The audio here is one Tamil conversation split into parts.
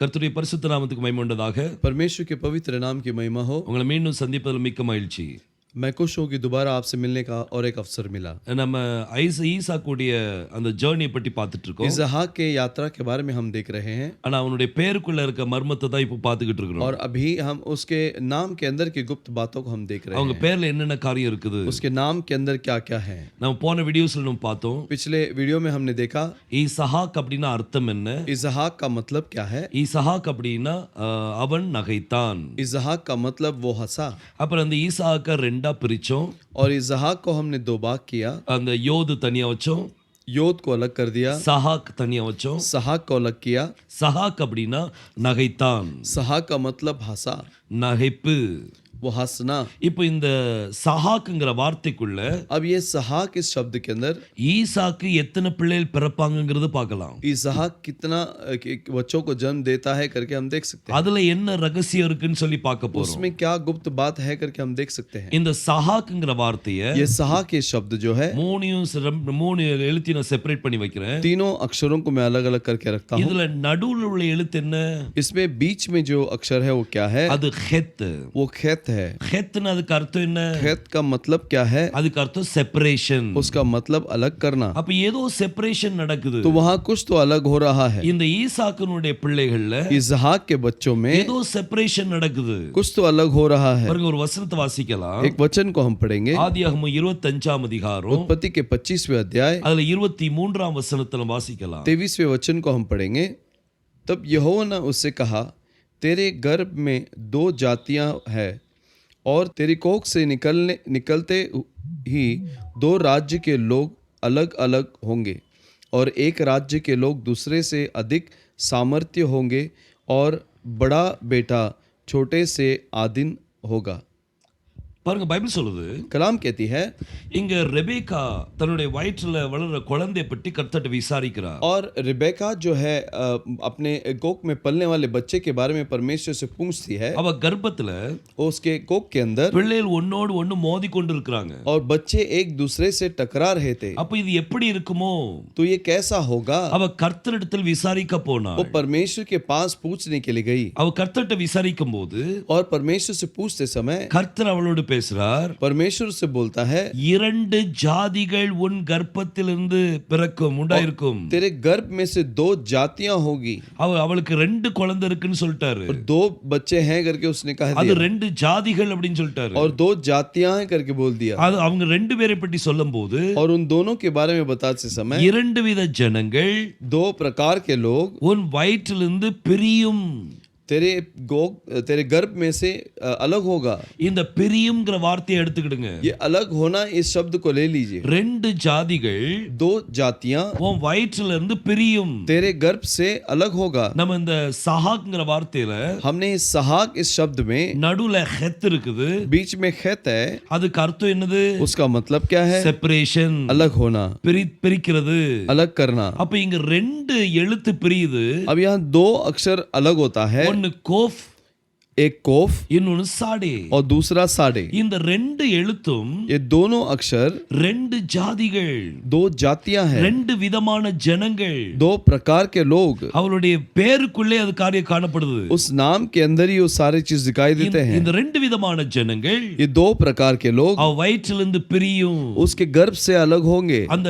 கர்த்தருடைய பரிசுத்த நாமத்துக்கு மகிமை உண்டாதாக. परमेश्वर के पवित्र नाम की महिमा हो। உங்களை மீண்டும் சந்திப்பதில் மிக்க மகிழ்ச்சி. मैं खुश हूँ कि दोबारा आपसे मिलने का और एक अवसर मिला। நம்ம ஈசாக்குடைய அந்த ஜர்னியை பற்றி பார்த்துட்டு இருக்கோம். इसहाक के यात्रा के बारे में हम देख रहे हैं, ஆனா அவனுடைய பேருக்குள்ள இருக்க மர்மத்தை தான் இப்போ பார்த்துக்கிட்டு இருக்கிறோம். और अभी हम उसके नाम के अंदर की गुप्त बातों को हम देख रहे அவங்க हैं। பேர்ல என்னென்ன காரியம் இருக்குது, उसके नाम के अंदर क्या क्या है। நம்ம போன வீடியோஸ்ல நம்ம பார்த்தோம். पिछले वीडियो में हमने देखा ஈசாக் அப்படின்னா அர்த்தம் என்ன, इसहाक का मतलब क्या है। ஈசாக் அப்படின்னா அவன் நகைத்தான். इसहाक का मतलब वो हंसा, அப்புறம் அந்த ஈசாக்க ரெண்டா பிரிச்சோம். और इसहाक को हमने दो भाग किया। அந்த யோது தனியா வச்சோம், योद को अलग कर दिया, சஹாக் தனியா வச்சோம். सहाक को अलग किया। சஹாக் அப்படின்னா நகைத்தான், सहाक का मतलब हंसा, நகைப்பு. वो हंसना। இப்போ இந்த சஹாக்குங்கிற வார்த்தைக்குள்ள अब ये सहाक इस शब्द के अंदर ஈசாக்கு எத்தனை பிள்ளைகள் பிறப்பாங்கங்கிறது பார்க்கலாம். इसहाक कितना बच्चों को जन्म देता है करके हम देख सकते हैं। அதுல என்ன ரகசியம் இருக்குன்னு சொல்லி பார்க்க போறோம். उसमें क्या गुप्त बात है करके हम देख सकते हैं। இந்த சஹாக்குங்கிற வார்த்தையை ये सहाक ये शब्द जो है மூணு எழுத்தி நான் செப்பரேட் பண்ணி வைக்கிறேன். तीनों अक्षरों को मैं अलग अलग करके रखता हूँ। இதுல நடுவுல உள்ள எழுத்து என்ன, इसमें बीच में जो अक्षर है वो क्या है, அது ஹெத். वो खेत है। ஹெத்னா அதுக்கு அர்த்தம் என்ன, खेत का मतलब क्या है, அதுக்கு அர்த்தம் செப்பரேஷன். उसका मतलब अलग करना। அப்ப ஏதோ செப்பரேஷன் நடக்குது. तो वहाँ कुछ तो अलग हो रहा है। இந்த ஈசாக்குனுடைய பிள்ளைகள்ல इसहाक के बच्चों में ஏதோ செப்பரேஷன் நடக்குது. कुछ तो अलग हो रहा है। பாருங்க, ஒரு வசனத்தை வாசிக்கலாம். एक वचन को हम पढ़ेंगे, ஆதியாகமம் 25ஆம் அதிகாரம் उत्पत्ति के 25वें अध्याय அதுல 23ஆம் वचनத்துல வாசிக்கலாம். 23वें वचन को हम पढ़ेंगे। तब यहोवा ने उससे कहा, तेरे गर्भ में दो जातियां हैं, और तेरी कोख से निकलते ही दो राज्य के लोग अलग अलग होंगे, और एक राज्य के लोग दूसरे से अधिक सामर्थ्य होंगे, और बड़ा बेटा छोटे से आधीन होगा। பாருங்க, பைபிள் சொல்லுது, कलाम कहती है, இங்க ரெபேக்கா தன்னுடைய வயிற்றுல வளர்ற குழந்தையை பற்றி கர்த்தர்ட்ட விசாரிக்கிறார். और रिबेका जो है अपने कोख में पलने वाले बच्चे के बारे में परमेश्वर से पूछती है। அவ கர்ப்பத்துல उसके कोख के अंदर பிள்ளைகள் ஒன்னோடு ஒன்னு மோதி கொண்டு இருக்காங்க. और बच्चे एक दूसरे से टकरा रहे थे। அப்ப இது எப்படி இருக்குமோ, तो ये कैसा होगा। அவ கர்த்தரிடத்தில் விசாரிக்க போனா, वो परमेश्वर के पास पूछने के लिए गई, அவ கர்த்தர்ட்ட விசாரிக்கும் போது और परमेश्वर से पूछते समय கர்த்தர் அவளோடு பேசுறார். परमेश्वर से बोलता है, இரண்டு ஜாதிகள் உன் கர்ப்பத்திலிருந்து பிறக்கும் உண்டாயிருக்கும். तेरे गर्भ में से दो जातियां होगी। அவளுக்கு ரெண்டு குழந்தை இருக்குன்னு சொல்லிட்டாரு. और दो बच्चे हैं करके उसने कहा அது दिया, ரெண்டு ஜாதிகள் அப்படின்னு சொல்லிட்டாரு. और दो जातियां हैं करके बोल दिया। அது அவங்க ரெண்டு பேரை பற்றி சொல்லும்போது और उन दोनों के बारे में बताते समय இரண்டு வித ஜனங்கள் दो प्रकार के लोग உன் வயிற்றிலிருந்து பிரியும். तेरे गर्भ में से अलग होगा। இந்த பிரியும்ங்கிற வார்த்தையை எடுத்துக்கிடுங்க. ये अलग होना इस शब्द को ले लीजिए। ரெண்டு ஜாதிகள் दो जातियां உன் வயிற்றிலிருந்து பிரியும். तेरे गर्भ से अलग होगा। நம்ம இந்த சஹாக்ங்கிற வார்த்தையில हमने इस सहाक इस शब्द में நடுவுல ஹெத் இருக்குது. बीच में खेत है, அதுக்கு அர்த்தம் என்னது, उसका मतलब क्या है, செப்பரேஷன், अलग होना, பிரிக்கிறது, अलग करना। அப்ப இங்க ரெண்டு எழுத்து பிரியுது. अब यहाँ दो अक्षर अलग होता है, ஒன்னு கோஃப், एक कोफ இன்னொன்னு சாடே. और दूसरा साडे। இந்த ரெண்டு எழுத்தும் ये दोनों अक्षर ரெண்டு ஜாதிகள், दो जातियां हैं, ரெண்டு விதமான ஜனங்கள். दो प्रकार के लोग। அவளுடைய பேருக்குள்ளே அது காரியம் காணப்படுது. उस नाम के अंदर ही वो सारे चीज दिखाई देते हैं। இந்த ரெண்டு விதமான ஜனங்கள் ये दो प्रकार के लोग அவ வயிற்றிலிருந்து பிரியும். उसके गर्भ से अलग होंगे। அந்த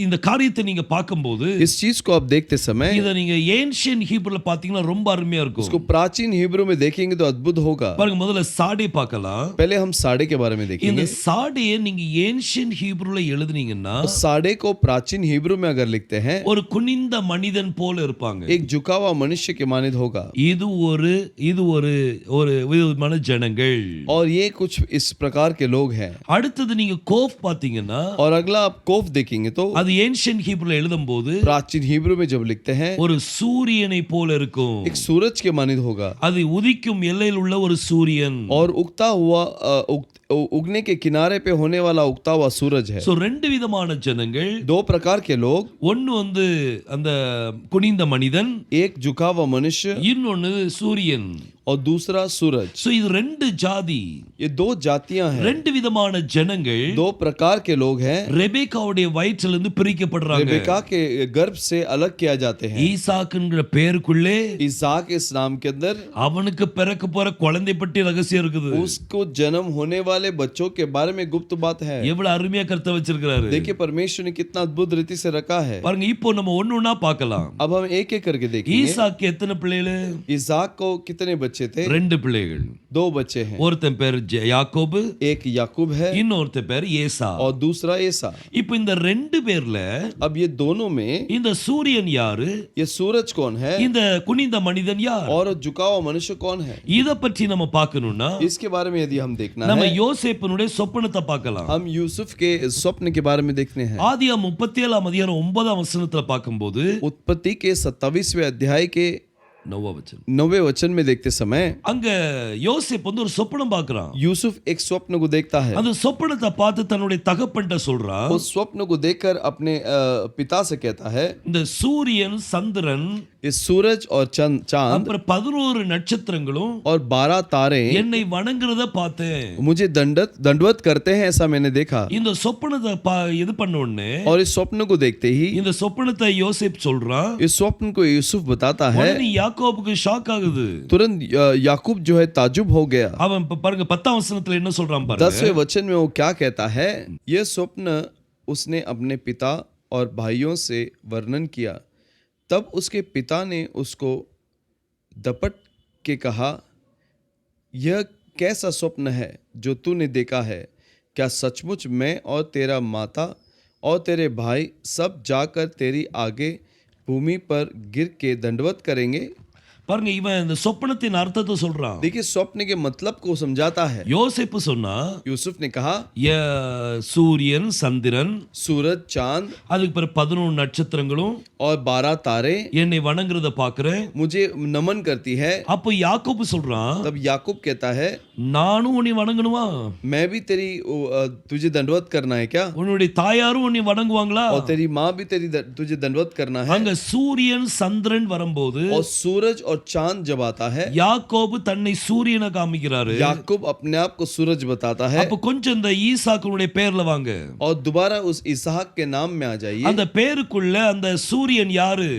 இந்த காரியத்தை நீங்க பார்க்கும்போது, इस चीज को आप देखते समय இத நீங்க ஏன்ஷியன் ஹீப்ரூல பாத்தீங்கன்னா ரொம்ப அருமையா இருக்கும். इसको प्राचीन हिब्रू में देखेंगे तो अद्भुत होगा। பாருங்க, முதல்ல சாடே பார்க்கலாம். पहले हम साडे के बारे में இந்த देखेंगे। சாடையை நீங்க ஏன்ஷியன் ஹீப்ரூல எழுதுனீங்கன்னா साडे को प्राचीन हिब्रू में अगर लिखते हैं, ஒரு குனிந்த மனிதன் போல இருப்பாங்க. एक झुका हुआ मनुष्य के मानित होगा। இது ஒரு விதமான ஜனங்கள். और ये कुछ इस प्रकार के लोग हैं। அடுத்தது நீங்க கோஃப் பாத்தீங்கன்னா, और अगला आप कोफ देखेंगे तो அது ஏன்ஷியன் ஹீப்ரூல எழுதும்போது प्राचीन हिब्रू में जब लिखते हैं, ஒரு சூரியனை போல இருக்கும். एक सूरज के मानित होगा। அது உதிக்கும் எல்லையில் உள்ள ஒரு சூரியன். और उगता हुआ उगने के किनारे पे होने वाला उगता हुआ सूरज है। சோ ரெண்டு விதமான ஜனங்கள். दो प्रकार के लोग, ஒன்னு அந்த குனிந்த மனிதன், एक झुका हुआ मनुष्य, இன்னொன்னு சூரியன். और दूसरा सूरज। சோ இது ரெண்டு ஜாதி, ये दो जातियां हैं, ரெண்டு விதமான ஜனங்கள் दो प्रकार के लोग हैं, ரெபேக்காவுடைய வயிற்றிலிருந்து பிரிக்கப்படுறாங்க. रेबेका के गर्भ से अलग किया जाते हैं। ஈசாக்குங்கிற பேருக்குள்ளே इसहाक इस नाम के अंदर அவனுக்கு பிறக்க போற குழந்தை பற்றி ரகசியம் இருக்குது. उसको जन्म होने वाले बच्चों के बारे में गुप्त बात है। எவ்வளவு அருமையா கருத்தை வச்சிருக்கிறாரு. देखिए परमेश्वर ने कितना अद्भुत रीति से रखा है। பாருங்க, இப்போ நம்ம ஒண்ணொண்ணா பார்க்கலாம். अब हम एक एक करके देखेंगे। ஈசாக்கு எத்தனை பிள்ளைகள்? इसहाक को कितने बच्चे थे? ரெண்டு பிள்ளைகள். दो बच्चे हैं, ஒருத்தன் பேர் யாக்கோபு, एक याकूब है இன்னொருத்தன் பேர் ஏசா. और दूसरा एसा। இப்போ இந்த ரெண்டு பேர்ல अब ये दोनों में இந்த சூரியன் யாரு, ये सूरज कौन है இந்த குனிந்த மனிதன் யார்? और झुका हुआ मनुष्य कौन है? இத பற்றி நம்ம பார்க்கணும்னா इसके बारे में यदि हम देखना நம்ம है, யோசேப்பினுடைய சொப்பனத்தை பார்க்கலாம். हम यूसुफ के स्वप्न के बारे में देखने हैं। ஆதியாகமம் 37 அதிகாரம் 9 வசனத்துல பார்க்கும்போது उत्पत्ति के 27वें अध्याय के 9 வசனம், 9वें वचन में देखते समय அங்க யோசேப் வந்து ஒரு சொப்பனம் பார்க்கறான். यूसुफ एक स्वप्न को देखता है। அந்த சொப்பனத்தை பார்த்து தன்னுடைய தகப்பன்ட்ட சொல்றான், उस स्वप्न को देखकर अपने पिता से कहता है, இந்த சூரியன் சந்திரன் इस सूरज और चांद அப்புறம் 11 நட்சத்திரங்களும் और 12 तारे என்னை வணங்குறத பார்த்தேன். मुझे दंडवत करते हैं, ऐसा मैंने देखा। இந்த சொப்பனத்தை இது பண்ண உடனே और इस स्वप्न को देखते ही இந்த சொப்பனத்தை யோசேப் சொல்றான். इस स्वप्न को यूसुफ बताता है। உடனே யாக்கோபுக்கு ஷாக் ஆகுது. तुरंत याकूब जो है ताजुब हो गया। அவன் பாருங்க 10 वचनத்துல என்ன சொல்றான் பாருங்க. 10वें वचन में वो क्या कहता है, यह स्वप्न उसने अपने पिता और भाइयों से वर्णन किया। तब उसके पिता ने उसको दपट के कहा, यह कैसा स्वप्न है जो तूने देखा है? क्या सचमुच मैं और तेरा माता और तेरे भाई सब जाकर तेरी आगे भूमि पर गिर के दंडवत करेंगे? பாருங்க, இவன் இந்த சொப்பனத்தின் அர்த்தத்தை சொல்றான். देखिए स्वप्न के मतलब को समझाता है। யோசேப்பு சொன்னா, यूसुफ ने कहा, சூரியன் சந்திரன், सूरज चांद அதுக்கு பிறகு 11 நட்சத்திரங்களும் और 12 तारे என்னை வணங்குறத பாக்குறேன். मुझे नमन करती है। அப்போ யாக்கோபு சொல்றான், तब याकूब कहता है, நானும் உன்னை வணங்கணுமா? मैं भी तुझे दंडवत करना है क्या? உன்னுடைய தாயாரும் உன்னை வணங்குவாங்களா? और तेरी माँ भी तुझे दंडवत करना है। அங்க சூரியன் சந்திரன் வரும்போது और सूरज और चांद जब आता है, யாக்கோபு தன்னை சூரியனை காமிக்கிறாரு. याकूब अपने आप को सूरज बताता है। அப்ப கொஞ்சம் இந்த ஈசாக்குடைய பேர்ல வாங்க. और दोबारा उस इसहाक के नाम में आ जाइए। அந்த பேருக்குள்ள அந்த சூரியன் யாரு?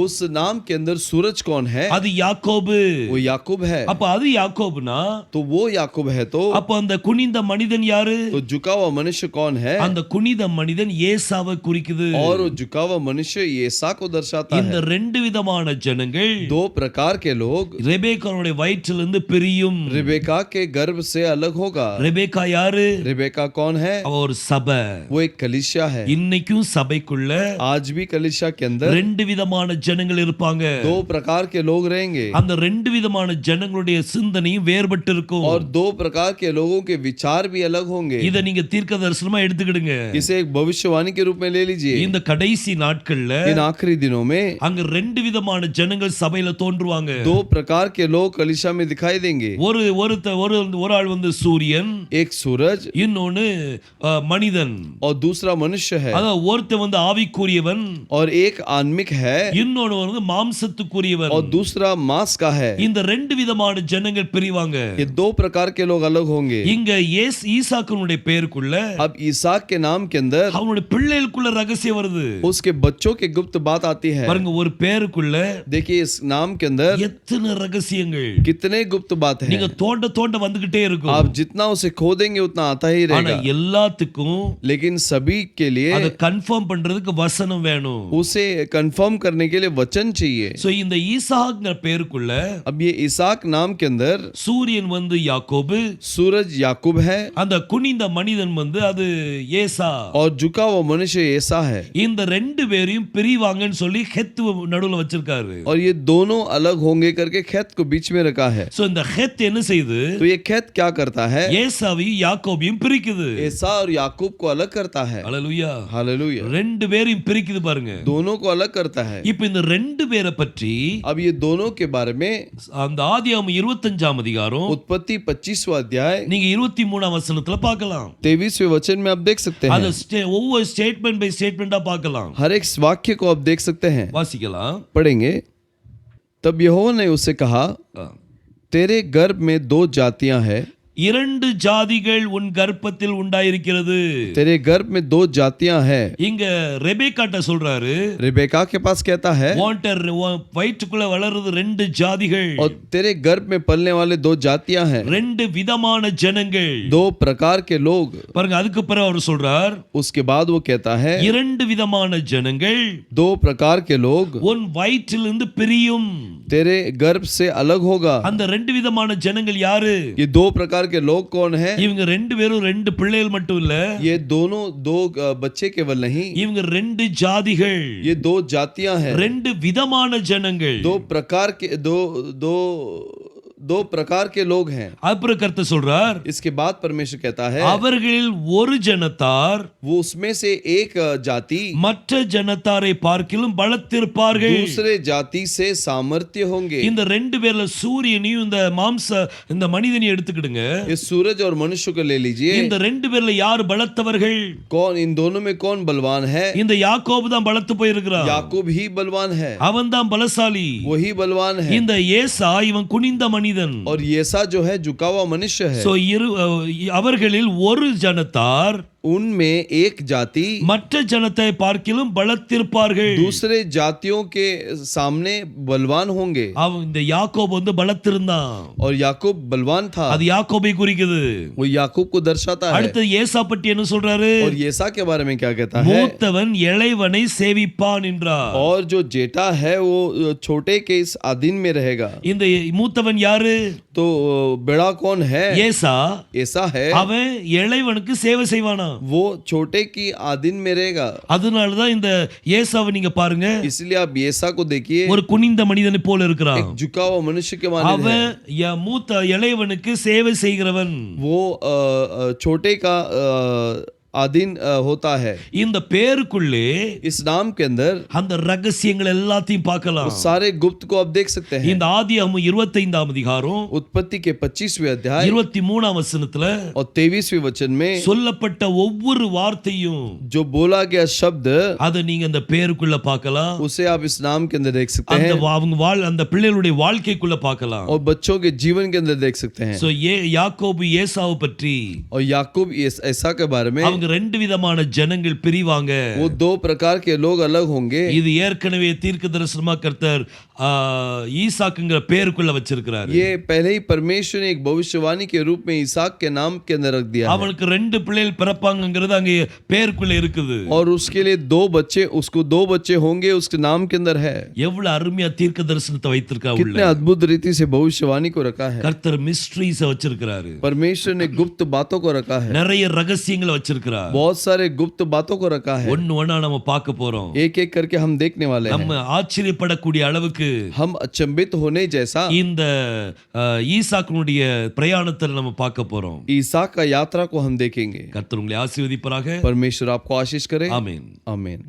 उस नाम के अंदर सूरज कौन है? அது யாக்கோபு. वो याकूब है। அப்ப அது யாக்கோபுனா तो वो याकूब है। तो அப்ப அந்த குனிந்த மனிதன் யாரு? तो झुका हुआ मनुष्य कौन है? அந்த குனிந்த மனிதன் ஏசாவை குறிக்குது. और वो झुका हुआ मनुष्य येसा को दर्शाता இந்த है। ரெண்டு விதமான ஜனங்கள் दो प्रकार के लोग ரெபேக்காவுடைய வயிற்றிலிருந்து பிரியும். रिबेका के गर्भ से अलग होगा। ரெபேக்கா யாரு? रिबेका कौन है? அவ ஒரு சபை. वो एक कलीसिया है। இன்னைக்கும் சபைக்குள்ள आज भी कलीसिया के अंदर ரெண்டு விதமான ஜனங்கள் இருப்பாங்க. दो प्रकार के लोग रहेंगे। அந்த ரெண்டு விதமான ஜனங்களுடைய சிந்தனையும் வேறுபட்டு இருக்கும். और दो प्रकार के लोगों के विचार भी अलग होंगे। இத நீங்க தீர்க்க தரிசனமா எடுத்துக்கிடுங்க. इसे एक भविष्यवाणी के रूप में ले लीजिए। இந்த கடைசி நாட்கள்ல इन आखिरी दिनों में அங்க ரெண்டு விதமான ஜனங்கள் சபையில தோன்றுவாங்க. दो प्रकार के लोग कलीसिया में दिखाई देंगे। ஒரு ஆள் வந்து சூரியன், एक सूरज இன்னொன்னு மனிதன். और दूसरा मनुष्य है। அதாவது ஒருத்தன் வந்து ஆவிக்குரியவன், और एक आत्मिक है இன்னொன்னு வந்து மாம்சத்துக்குரியவன். और दूसरा मांस का है। இந்த ரெண்டு விதமான ஜனங்கள் பிரிவாங்க. ये दो प्रकार के लोग अलग होंगे। இங்க ஈசாக்குனுடைய பேருக்குள்ள अब ईसाक के नाम के अंदर அவனுடைய பிள்ளைகளுக்குள்ள ரகசியம் வருது. उसके बच्चों के गुप्त बात आती है। பாருங்க, ஒரு பேருக்குள்ள देखिए इस नाम के अंदर எத்தனை ரகசியங்கள், कितने गुप्त बात है। நீங்க தோண்ட தோண்ட வந்துகிட்டே இருக்கும். आप जितना उसे खोदेंगे उतना आता ही ஆனா रहेगा। எல்லாத்துக்கும் लेकिन सभी के लिए அதை கன்ஃபார்ம் பண்றதுக்கு வசனம் வேணும். उसे कंफर्म करने के लिए वचन चाहिए। சோ இந்த ஈசாக்ங்கிற பேருக்குள்ள अब ये इसाक नाम के अंदर சூரியன் வந்து யாக்கோபு, सूरज याकूब है அந்த குனிந்த மனிதன் வந்து அது ஏசா. और झुका हुआ मनुष्य ऐसा है। இந்த ரெண்டு பேரையும் பிரிவாங்கன்னு சொல்லி ஹெத் நடுவுல வச்சிருக்காரு. और ये दोनों अलग होंगे करके खेत को बीच में रखा है। சோ இந்த ஹெத் என்ன செய்யுது? तो ये खेत क्या करता है? ஏசாவையும் யாக்கோபையும் பிரிக்குது. ऐसा और याकूब को अलग करता है। ஹல்லேலூயா. हालेलुया। ரெண்டு பேரையும் பிரிக்குது பாருங்க. दोनों को अलग करता है। இப்போ இந்த ரெண்டு பேரை பற்றி अब ये दोनों के बारे में அந்த ஆதியாகமம் 25 அதிகாரம் उत्पत्ति 25वां अध्याय நீங்க 23 வசனத்துல பார்க்கலாம். 23वें वचन में आप देख सकते அது हैं। ஒவ்வொரு ஸ்டேட்மெண்ட் பை ஸ்டேட்மெண்டா பார்க்கலாம். हर एक वाक्य को आप देख सकते हैं। வாசிக்கலாம். पढ़ेंगे। तब यहोवा ने उससे कहा, तेरे गर्भ में दो जातियां हैं, இரண்டு ஜாதிகள் உன் கர்ப்பத்தில் உண்டாயிருக்கிறது. तेरे गर्भ में दो जातियां हैं. இங்க ரெபேக்காட்ட சொல்றாரு, रिबेका के पास कहता है, வயிற்றுக்குள்ள வளருது ரெண்டு ஜாதிகள், और तेरे गर्भ में पलने वाले दो जातियां हैं, ரெண்டு விதமான ஜனங்கள். दो प्रकार के लोग. பாருங்க, அதுக்கு பிறகு அவர் சொல்றார், उसके बाद वो कहता है, இரண்டு விதமான ஜனங்கள் दो प्रकार के लोग உன் வயிற்றிலிருந்து பிரியும். तेरे गर्भ से अलग होगा. அந்த ரெண்டு விதமான ஜனங்கள் யாரு? ये दो प्रकार के लोग कौन है? இவங்க ரெண்டு பேரும் ரெண்டு பிள்ளைகள் மட்டும் இல்ல, ये दोनों दो बच्चे केवल नहीं, இவங்க ரெண்டு ஜாதிகள், ये दो जातियां हैं, ரெண்டு விதமான ஜனங்கள், दो प्रकार के दो प्रकार के लोग हैं. அப்புறம் கர்த்தர் சொல்றார், इसके बाद परमेश्वर कहता है, அவர்களில் ஒரு ஜனத்தார் वो उसमें से एक जाति மற்ற ஜனத்தாரை பார்க்கிலும் பலத்திருப்பார்கள். दूसरे जाति से सामर्थ्य होंगे. இந்த ரெண்டு பேர்ல சூரியனையும் இந்த மனிதனையும் எடுத்துக்கிடுங்க. ये सूरज और मनुष्य को ले लीजिए. இந்த ரெண்டு பேர்ல யார் பலத்தவர்கள்? कौन इन दोनों में कौन बलवान है? இந்த யாக்கோபு தான் பலத்து போயிருக்கிறான், याकूब ही बलवान है, அவன் தான் பலசாலி. वही बलवान है. இந்த ஏசா இவன் குனிந்த மனிதன். और येसा जो है झुका हुआ मनुष्य है. அவர்களில் ஒரு ஜனத்தார் उनमें एक जाति மற்ற ஜனத்தை பார்க்கிலும் பலத்திருப்பார்கள், दूसरे जातियों के सामने बलवान होंगे. அவன் இந்த யாக்கோபு வந்து பலத்திருந்தான், और याकूब बलवान था, அது யாக்கோபை குறிக்குது. वो याकूब को दर्शाता है. அடுத்து ஏசா பற்றி என்ன சொல்றாரு? और येसा के बारे में क्या कहता है? மூத்தவன் இளையவனை சேவிப்பான் என்றார். और जो जेठा है वो छोटे के इस अधीन में रहेगा. இந்த மூத்தவன் யாரு? तो बड़ा कौन है? ஏசா. ऐसा है, அவன் இளையவனுக்கு சேவை செய்வானா, वो छोटे की आधीन में रहेगा. அதனாலதான் இந்த ஏசாவை நீங்க பாருங்க, इसलिए आप येसा को देखिए, ஒரு குனிந்த மனிதனை போல இருக்கிறான். एक झुका हुआ मनुष्य के माने அவன் மூத்த இளையவனுக்கு சேவை செய்கிறவன், वो छोटे का अधीन होता है. இந்த பேருக்குள்ளே इस नाम के अंदर அந்த ரகசியங்கள் எல்லாத்தையும் பார்க்கலாம். सारे गुप्त को आप देख सकते हैं. இந்த ஆதியாகமம் 25ஆம் அதிகாரம் उत्पत्ति के 25वें अध्याय 23ஆம் वचनத்துல और 23वें वचन में சொல்லப்பட்ட ஒவ்வொரு வார்த்தையும், जो बोला गया शब्द, அதை நீங்க அந்த பேருக்குள்ள பார்க்கலாம். उसे आप इस नाम के अंदर देख सकते हैं, அந்த பிள்ளைகளுடைய வாழ்க்கைக்குள்ள பார்க்கலாம். और बच्चों के जीवन के अंदर देख सकते हैं. சோ யாக்கோபு ஏசாவை பற்றி, और याकूब ऐसा के बारे में, ரெண்டு விதமான ஜனங்கள் பிரிவாங்க, वो दो प्रकार के लोग अलग होंगे. இது ஏற்கனவே தீர்க்க தரிசனமா கர்த்தர் ஈசாக்குங்கிற பேருக்குள்ள வச்சிருக்கிறார். ये पहले ही परमेश्वर ने एक भविष्यवाणी के रूप में इसहाक के नाम के अंदर रख दिया है. அவனுக்கு ரெண்டு பிள்ளைகள் பிறப்பாங்கங்கிறது அங்கே பேருக்குள்ள இருக்குது. और उसके लिए उसको दो बच्चे होंगे, उसके नाम के अंदर है. எவ்வளவு அருமையா தீர்க்க தரிசனத்தை வைத்திருக்கா உள்ள. कितने अद्भुत रीति से भविष्यवाणी को रखा है. கர்த்தர் மிஸ்ட்ரீஸ வச்சிருக்கிறாரு. परमेश्वर ने गुप्त बातों को रखा है. நிறைய ரகசியங்களை வச்சிருக்கிறார். बहुत सारे गुप्त बातों को रखा है. ஒன்னு ஒண்ணா நம்ம பார்க்க போறோம். एक एक करके हम देखने वाले हैं. நம்ம ஆச்சரியப்படக்கூடிய அளவுக்கு हम अचंभित होने जैसा இந்த ஈசாக்குனுடைய பிரயாணத்தில் நம்ம பார்க்க போறோம். ईसाक का यात्रा को हम देखेंगे. கர்த்தர் உங்களை ஆசீர்வதிப்பாராக. परमेश्वर आपको आशीष करे. आमीन. आमीन.